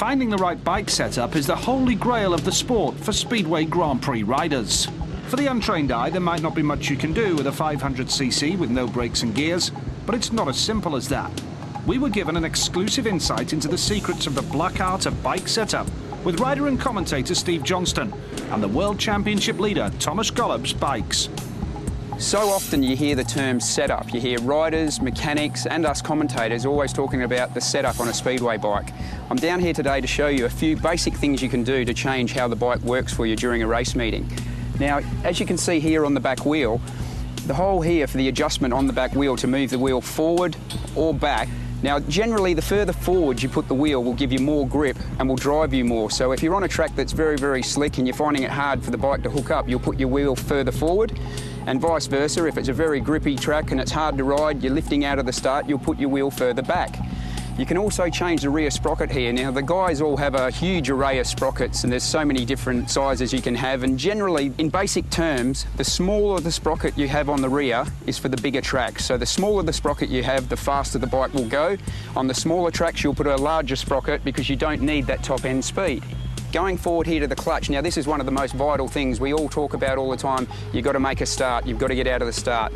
Finding the right bike setup is the holy grail of the sport for Speedway Grand Prix riders. For the untrained eye, there might not be much you can do with a 500cc with no brakes and gears, but it's not as simple as that. We were given an exclusive insight into the secrets of the black art of bike setup with rider and commentator Steve Johnston and the World Championship leader Thomas Gollop's bikes. So often you hear the term setup. You hear riders, mechanics and us commentators always talking about the setup on a speedway bike. I'm down here today to show you a few basic things you can do to change how the bike works for you during a race meeting. Now, as you can see here on the back wheel, the hole here for the adjustment on the back wheel to move the wheel forward or back. Now, generally, the further forward you put the wheel will give you more grip and will drive you more. So if you're on a track that's very, very slick and you're finding it hard for the bike to hook up, you'll put your wheel further forward. And vice versa, if it's a very grippy track and it's hard to ride, you're lifting out of the start, you'll put your wheel further back. You can also change the rear sprocket here. Now, the guys all have a huge array of sprockets and there's so many different sizes you can have, and generally, in basic terms, the smaller the sprocket you have on the rear is for the bigger tracks. So the smaller the sprocket you have, the faster the bike will go. On the smaller tracks, you'll put a larger sprocket because you don't need that top end speed. Going forward here to the clutch, now this is one of the most vital things we all talk about all the time. You've got to make a start, you've got to get out of the start.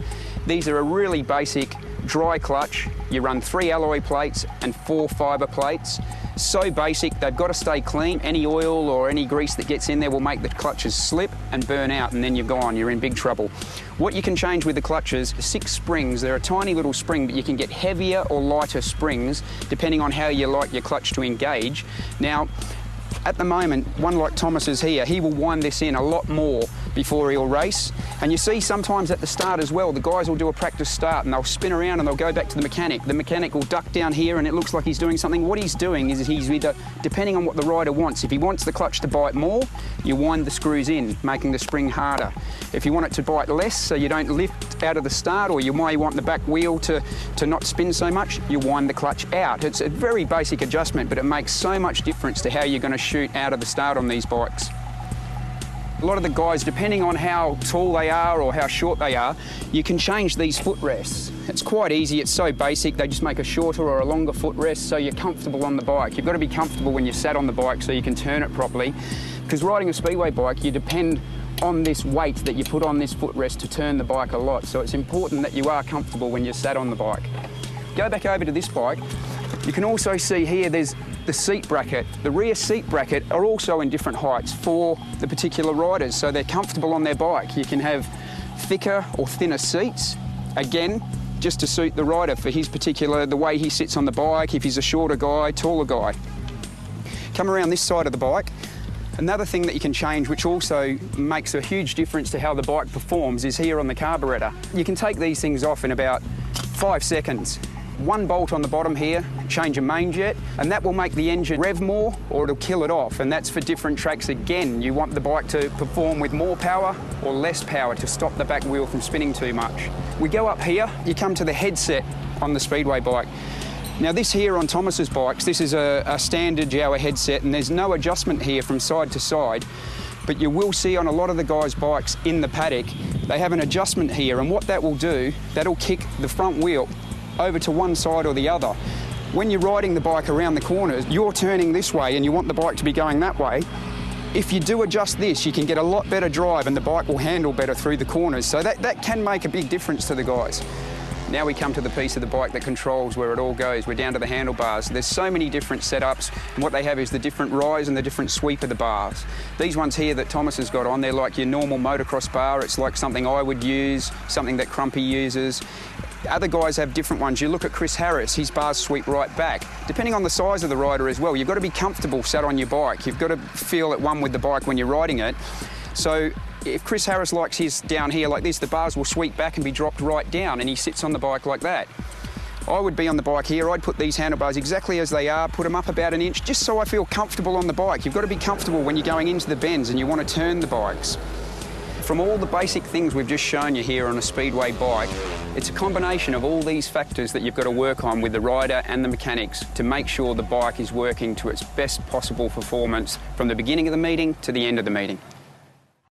These are a really basic dry clutch. You run 3 alloy plates and 4 fibre plates. So basic, they've got to stay clean. Any oil or any grease that gets in there will make the clutches slip and burn out, and then you're gone, you're in big trouble. What you can change with the clutches, 6 springs. They're a tiny little spring, but you can get heavier or lighter springs depending on how you like your clutch to engage. Now, at the moment, one like Thomas is here, he will wind this in a lot more before he'll race. And you see sometimes at the start as well, the guys will do a practice start and they'll spin around and they'll go back to the mechanic. The mechanic will duck down here and it looks like he's doing something. What he's doing is he's either, depending on what the rider wants, if he wants the clutch to bite more, you wind the screws in, making the spring harder. If you want it to bite less, so you don't lift out of the start, or you may want the back wheel to not spin so much, you wind the clutch out. It's a very basic adjustment, but it makes so much difference to how you're going to shoot out of the start on these bikes. A lot of the guys, depending on how tall they are or how short they are, you can change these footrests. It's quite easy, it's so basic, they just make a shorter or a longer footrest so you're comfortable on the bike. You've got to be comfortable when you're sat on the bike so you can turn it properly, because riding a speedway bike, you depend on this weight that you put on this footrest to turn the bike a lot, so it's important that you are comfortable when you're sat on the bike. Go back over to this bike. You can also see here there's the seat bracket. The rear seat bracket are also in different heights for the particular riders, so they're comfortable on their bike. You can have thicker or thinner seats, again, just to suit the rider for his particular, the way he sits on the bike, if he's a shorter guy, taller guy. Come around this side of the bike. Another thing that you can change, which also makes a huge difference to how the bike performs, is here on the carburettor. You can take these things off in about 5 seconds. 1 bolt on the bottom here, change a main jet, and that will make the engine rev more or it'll kill it off, and that's for different tracks. Again, you want the bike to perform with more power or less power to stop the back wheel from spinning too much. We go up here, you come to the headset on the speedway bike. Now this here on Thomas's bikes, this is a standard Jawa headset, and there's no adjustment here from side to side, but you will see on a lot of the guys' bikes in the paddock, they have an adjustment here, and what that will do, that'll kick the front wheel over to one side or the other. When you're riding the bike around the corners, you're turning this way and you want the bike to be going that way. If you do adjust this, you can get a lot better drive and the bike will handle better through the corners. So that can make a big difference to the guys. Now we come to the piece of the bike that controls where it all goes. We're down to the handlebars. There's so many different setups, and what they have is the different rise and the different sweep of the bars. These ones here that Thomas has got on, they're like your normal motocross bar. It's like something I would use, something that Crumpy uses. Other guys have different ones. You look at Chris Harris, his bars sweep right back. Depending on the size of the rider as well, you've got to be comfortable sat on your bike. You've got to feel at one with the bike when you're riding it. So if Chris Harris likes his down here like this, the bars will sweep back and be dropped right down, and he sits on the bike like that. I would be on the bike here, I'd put these handlebars exactly as they are, put them up about 1 inch, just so I feel comfortable on the bike. You've got to be comfortable when you're going into the bends and you want to turn the bikes. From all the basic things we've just shown you here on a speedway bike, it's a combination of all these factors that you've got to work on with the rider and the mechanics to make sure the bike is working to its best possible performance from the beginning of the meeting to the end of the meeting.